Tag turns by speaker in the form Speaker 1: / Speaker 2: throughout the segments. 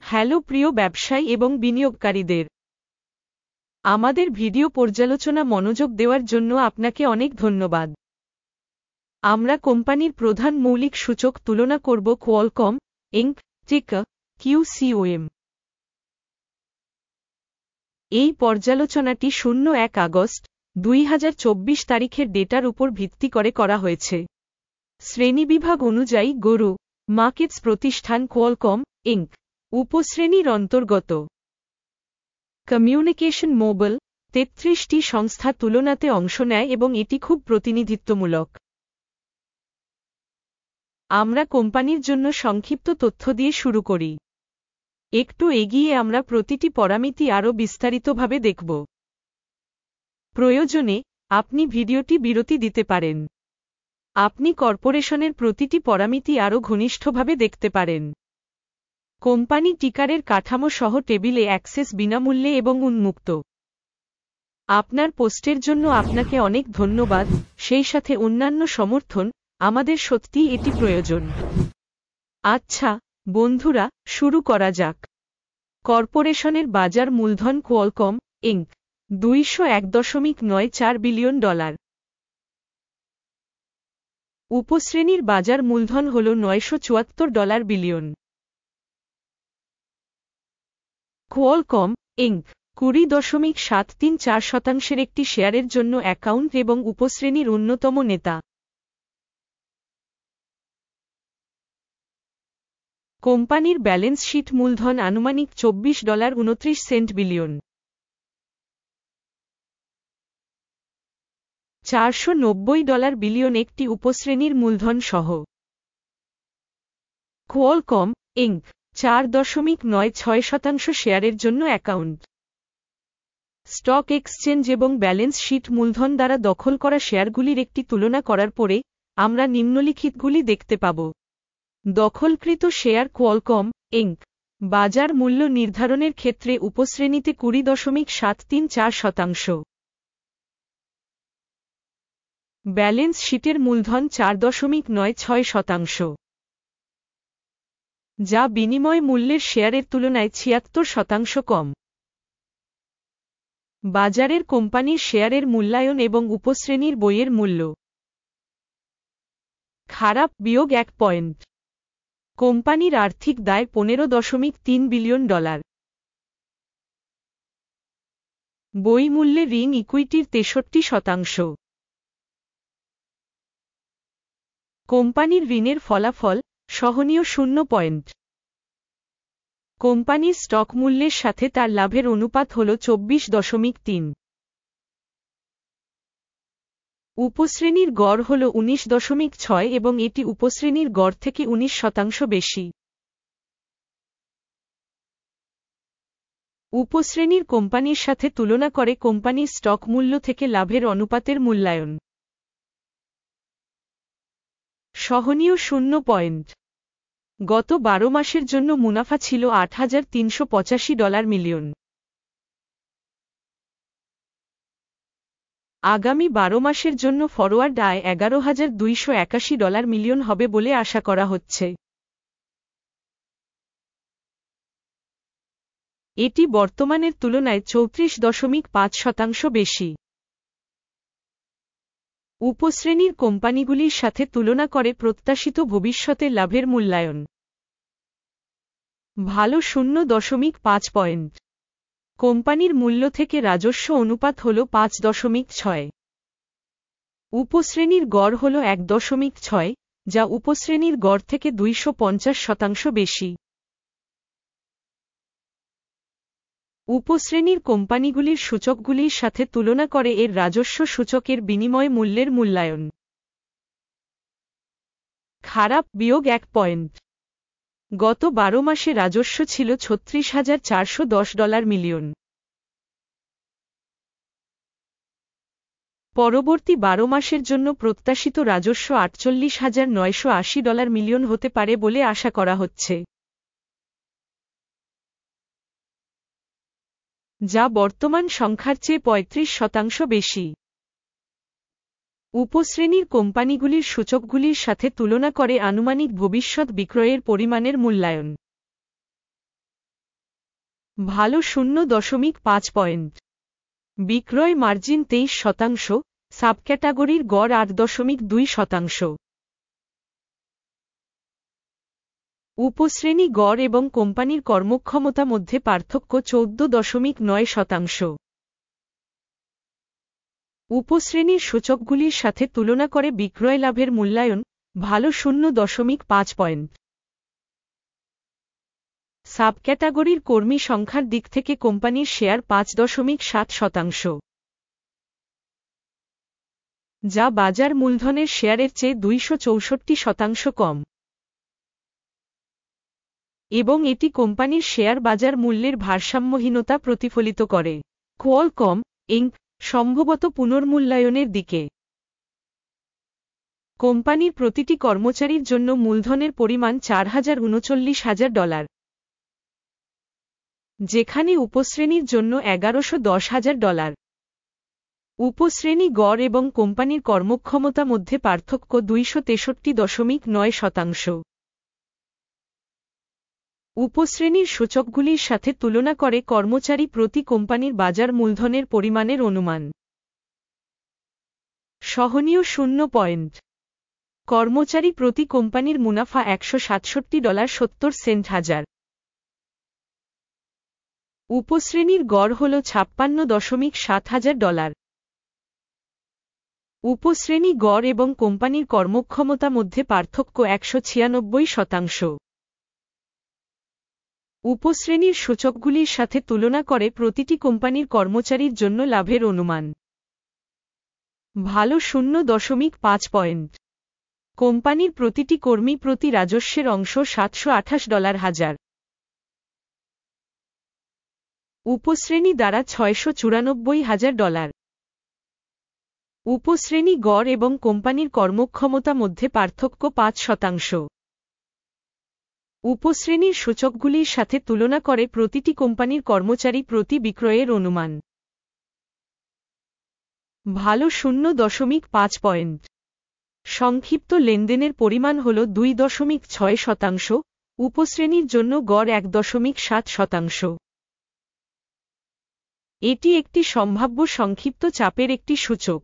Speaker 1: Hello প্রিয় ব্যবসায়ী এবং বিনিয়োগকারীদের, আমাদের ভিডিও পর্যালোচনা মনোযোগ দেওয়ার জন্য আপনাকে অনেক ধন্যবাদ। আমরা কোম্পানির প্রধান মৌলিক সূচক তুলনা করব কোয়ালকম ইনক টিকার QCOM। এই পর্যালোচনাটি 01 আগস্ট 2024 তারিখের ডেটার উপর ভিত্তি করে করা হয়েছে। শ্রেণীবিভাগ অনুযায়ী গরু মার্কেটস প্রতিষ্ঠান কোয়ালকম ইনক উপশ্রেণীর অন্তর্গত। কমিউনিকেশন মোবাইল 33টি সংস্থা তুলনাতে অংশ নেয় এবং এটি খুব প্রতিনিধিত্বমূলক। আমরা কোম্পানির জন্য সংক্ষিপ্ত তথ্য দিয়ে শুরু করি। একটু এগিয়ে আমরা প্রতিটি পরামিতি আরও বিস্তারিতভাবে দেখব। প্রয়োজনে আপনি ভিডিওটি বিরতি দিতে পারেন। আপনি কর্পোরেশনের প্রতিটি পরামিতি আরও ঘনিষ্ঠভাবে দেখতে পারেন। কোম্পানি টিকারের কাঠামো সহ টেবিলে অ্যাক্সেস বিনামূল্যে এবং উন্মুক্ত। আপনার পোস্টের জন্য আপনাকে অনেক ধন্যবাদ, সেই সাথে অন্যান্য সমর্থন, আমাদের সত্যিই এটি প্রয়োজন। আচ্ছা বন্ধুরা, শুরু করা যাক। কর্পোরেশনের বাজার মূলধন কোয়ালকম ইনক $201.94 বিলিয়ন। উপশ্রেণীর বাজার মূলধন হল $974 বিলিয়ন। কোয়ালকম ইনক 20.734% একটি শেয়ারের জন্য অ্যাকাউন্ট এবং উপশ্রেণীর অন্যতম নেতা। কোম্পানির ব্যালেন্স শিট মূলধন আনুমানিক $24.29 বিলিয়ন। $490 বিলিয়ন একটি উপশ্রেণীর মূলধন সহ। কোয়ালকম ইনক 4.96% শেয়ারের জন্য অ্যাকাউন্ট। স্টক এক্সচেঞ্জ এবং ব্যালেন্স শিট মূলধন দ্বারা দখল করা শেয়ারগুলির একটি তুলনা করার পরে, আমরা নিম্নলিখিতগুলি দেখতে পাব। দখলকৃত শেয়ার কোয়ালকম ইনক বাজার মূল্য নির্ধারণের ক্ষেত্রে উপশ্রেণীতে 20.734%। ব্যালেন্স শিটের মূলধন 4.96%, যা বিনিময় মূল্যের শেয়ারের তুলনায় 76% কম। বাজারের কোম্পানির শেয়ারের মূল্যায়ন এবং উপশ্রেণীর বইয়ের মূল্য। খারাপ বিয়োগ 1 পয়েন্ট। কোম্পানির আর্থিক দায় $15.3 বিলিয়ন। বই মূল্যে ঋণ ইকুইটির 63%। কোম্পানির ঋণের ফলাফল সহনীয় 0 পয়েন্ট। কোম্পানির স্টক মূল্যের সাথে তার লাভের অনুপাত হল 24.3। উপশ্রেণীর গড় হল 19.6 এবং এটি উপশ্রেণীর গড় থেকে 19% বেশি। উপশ্রেণীর কোম্পানির সাথে তুলনা করে কোম্পানির স্টক মূল্য থেকে লাভের অনুপাতের মূল্যায়ন। সহনীয় 0 পয়েন্ট। গত 12 মাসের জন্য মুনাফা ছিল $8,385 মিলিয়ন। আগামী 12 মাসের জন্য ফরওয়ার্ড আয় $11,281 মিলিয়ন হবে বলে আশা করা হচ্ছে। এটি বর্তমানের তুলনায় 34.5% বেশি। উপশ্রেণীর কোম্পানিগুলির সাথে তুলনা করে প্রত্যাশিত ভবিষ্যতের লাভের মূল্যায়ন। ভালো 0.5 পয়েন্ট। কোম্পানির মূল্য থেকে রাজস্ব অনুপাত হল 5.6। উপশ্রেণীর গড় হল 1.6, যা উপশ্রেণীর গড় থেকে 250% বেশি। উপশ্রেণীর কোম্পানিগুলির সূচকগুলির সাথে তুলনা করে এর রাজস্ব সূচকের বিনিময় মূল্যের মূল্যায়ন। খারাপ বিয়োগ 1 পয়েন্ট। গত 12 মাসে রাজস্ব ছিল $36,410 মিলিয়ন। পরবর্তী 12 মাসের জন্য প্রত্যাশিত রাজস্ব $48,980 মিলিয়ন হতে পারে বলে আশা করা হচ্ছে, যা বর্তমান সংখ্যার চেয়ে 35% বেশি। উপশ্রেণীর কোম্পানিগুলির সূচকগুলির সাথে তুলনা করে আনুমানিক ভবিষ্যৎ বিক্রয়ের পরিমাণের মূল্যায়ন। ভালো 0.5 পয়েন্ট। বিক্রয় মার্জিন 23%, সাবক্যাটাগরির গড় 8.2%। উপশ্রেণী গড় এবং কোম্পানির কর্মক্ষমতা মধ্যে পার্থক্য 14.9%। উপশ্রেণীর সূচকগুলির সাথে তুলনা করে বিক্রয় লাভের মূল্যায়ন, ভালো 0.5 পয়েন্ট। সাবক্যাটাগরির কর্মী সংখ্যার দিক থেকে কোম্পানির শেয়ার 5.7%, যা বাজার মূলধনের শেয়ারের চেয়ে 264% কম, এবং এটি কোম্পানির শেয়ার বাজার মূল্যের ভারসাম্যহীনতা প্রতিফলিত করে। কোয়ালকম ইনক সম্ভবত পুনর্মূল্যায়নের দিকে। কোম্পানির প্রতিটি কর্মচারীর জন্য মূলধনের পরিমাণ $439,000, যেখানে উপশ্রেণীর জন্য $1,110,000। উপশ্রেণী গড় এবং কোম্পানির কর্মক্ষমতা মধ্যে পার্থক্য 263.9%। উপশ্রেণীর সূচকগুলির সাথে তুলনা করে কর্মচারী প্রতি কোম্পানির বাজার মূলধনের পরিমাণের অনুমান। সহনীয় 0 পয়েন্ট। কর্মচারী প্রতি কোম্পানির মুনাফা $167.70 হাজার। উপশ্রেণীর গড় হল $56.7 হাজার। উপশ্রেণী গড় এবং কোম্পানির কর্মক্ষমতা মধ্যে পার্থক্য 196%। উপশ্রেণীর সূচকগুলির সাথে তুলনা করে প্রতিটি কোম্পানির কর্মচারীর জন্য লাভের অনুমান। ভালো 0.5 পয়েন্ট। কোম্পানির প্রতিটি কর্মী প্রতি রাজস্বের অংশ $728 হাজার। উপশ্রেণী দ্বারা $694,000। উপশ্রেণী গড় এবং কোম্পানির কর্মক্ষমতা মধ্যে পার্থক্য 5%। উপশ্রেণীর সূচকগুলির সাথে তুলনা করে প্রতিটি কোম্পানির কর্মচারী প্রতি বিক্রয়ের অনুমান। ভালো 0.5 পয়েন্ট। সংক্ষিপ্ত লেনদেনের পরিমাণ হল 2.6%, উপশ্রেণীর জন্য গড় 1.7%। এটি একটি সম্ভাব্য সংক্ষিপ্ত চাপের একটি সূচক।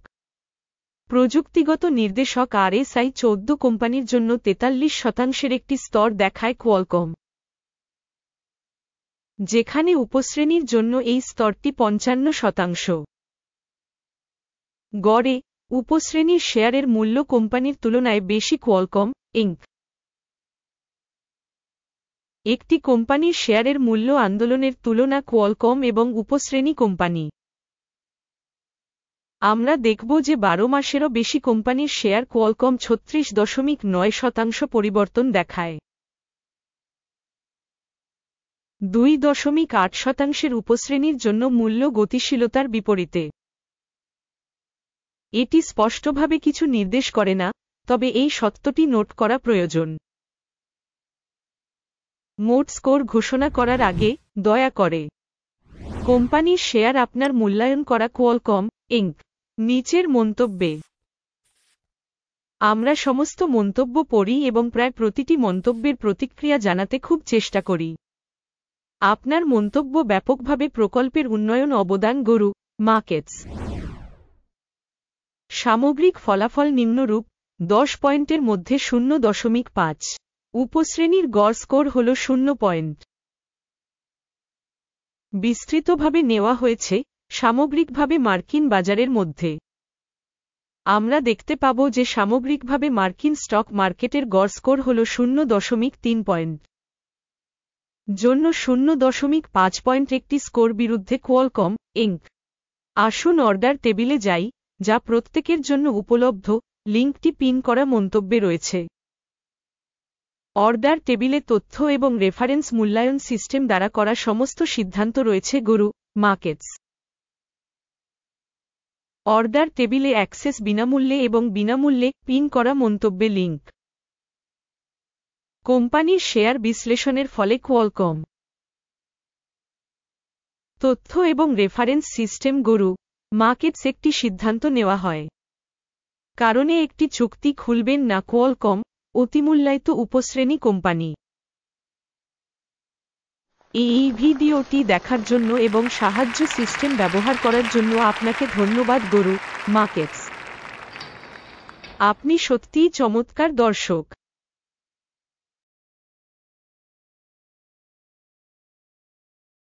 Speaker 1: প্রযুক্তিগত নির্দেশক RSI 14 কোম্পানির জন্য 43% একটি স্তর দেখায় কোয়ালকম, যেখানে উপশ্রেণীর জন্য এই স্তরটি 55%। গড়ে, উপশ্রেণীর শেয়ারের মূল্য কোম্পানির তুলনায় বেশি কোয়ালকম ইনক। একটি কোম্পানির শেয়ারের মূল্য আন্দোলনের তুলনা কোয়ালকম এবং উপশ্রেণী কোম্পানি। আমরা দেখব যে 12 মাসেরও বেশি কোম্পানির শেয়ার কোয়ালকম 36.9% পরিবর্তন দেখায়। 2.8% উপশ্রেণীর জন্য মূল্য গতিশীলতার বিপরীতে। এটি স্পষ্টভাবে কিছু নির্দেশ করে না, তবে এই সত্যটি নোট করা প্রয়োজন। মোট স্কোর ঘোষণা করার আগে, দয়া করে কোম্পানির শেয়ার আপনার মূল্যায়ন করা কোয়ালকম ইনক। নিচের মন্তব্যে আমরা সমস্ত মন্তব্য পড়ি এবং প্রায় প্রতিটি মন্তব্যের প্রতিক্রিয়া জানাতে খুব চেষ্টা করি। আপনার মন্তব্য ব্যাপকভাবে প্রকল্পের উন্নয়ন অবদান গরু মার্কেটস। সামগ্রিক ফলাফল নিম্নরূপ: 10 পয়েন্টের মধ্যে 0.5। উপশ্রেণীর গড় স্কোর হল 0 পয়েন্ট। বিস্তৃতভাবে নেওয়া হয়েছে সামগ্রিকভাবে মার্কিন বাজারের মধ্যে। আমরা দেখতে পাব যে সামগ্রিকভাবে মার্কিন স্টক মার্কেটের গড় স্কোর হল 0.3 পয়েন্ট। জন্য 0.5 পয়েন্ট একটি স্কোর বিরুদ্ধে কোয়ালকম ইনক। আসুন অর্ডার টেবিলে যাই, যা প্রত্যেকের জন্য উপলব্ধ। লিঙ্কটি পিন করা মন্তব্যে রয়েছে। অর্ডার টেবিলে তথ্য এবং রেফারেন্স মূল্যায়ন সিস্টেম দ্বারা করা সমস্ত সিদ্ধান্ত রয়েছে গরু মার্কেটস। অর্ডার টেবিলে অ্যাক্সেস বিনামূল্যে এবং বিনামূল্যে পিন করা মন্তব্যে লিঙ্ক। কোম্পানির শেয়ার বিশ্লেষণের ফলে কোয়ালকম। তথ্য এবং রেফারেন্স সিস্টেম গরু মার্কেটস একটি সিদ্ধান্ত নেওয়া হয়। কারণে একটি চুক্তি খুলবেন না কোয়ালকম, অতিমূল্যায়িত উপশ্রেণী কোম্পানি। এই ভিডিওটি দেখার জন্য এবং সাহায্য সিস্টেম ব্যবহার করার জন্য আপনাকে ধন্যবাদ গরু মার্কেটস। আপনি সত্যিই চমৎকার দর্শক।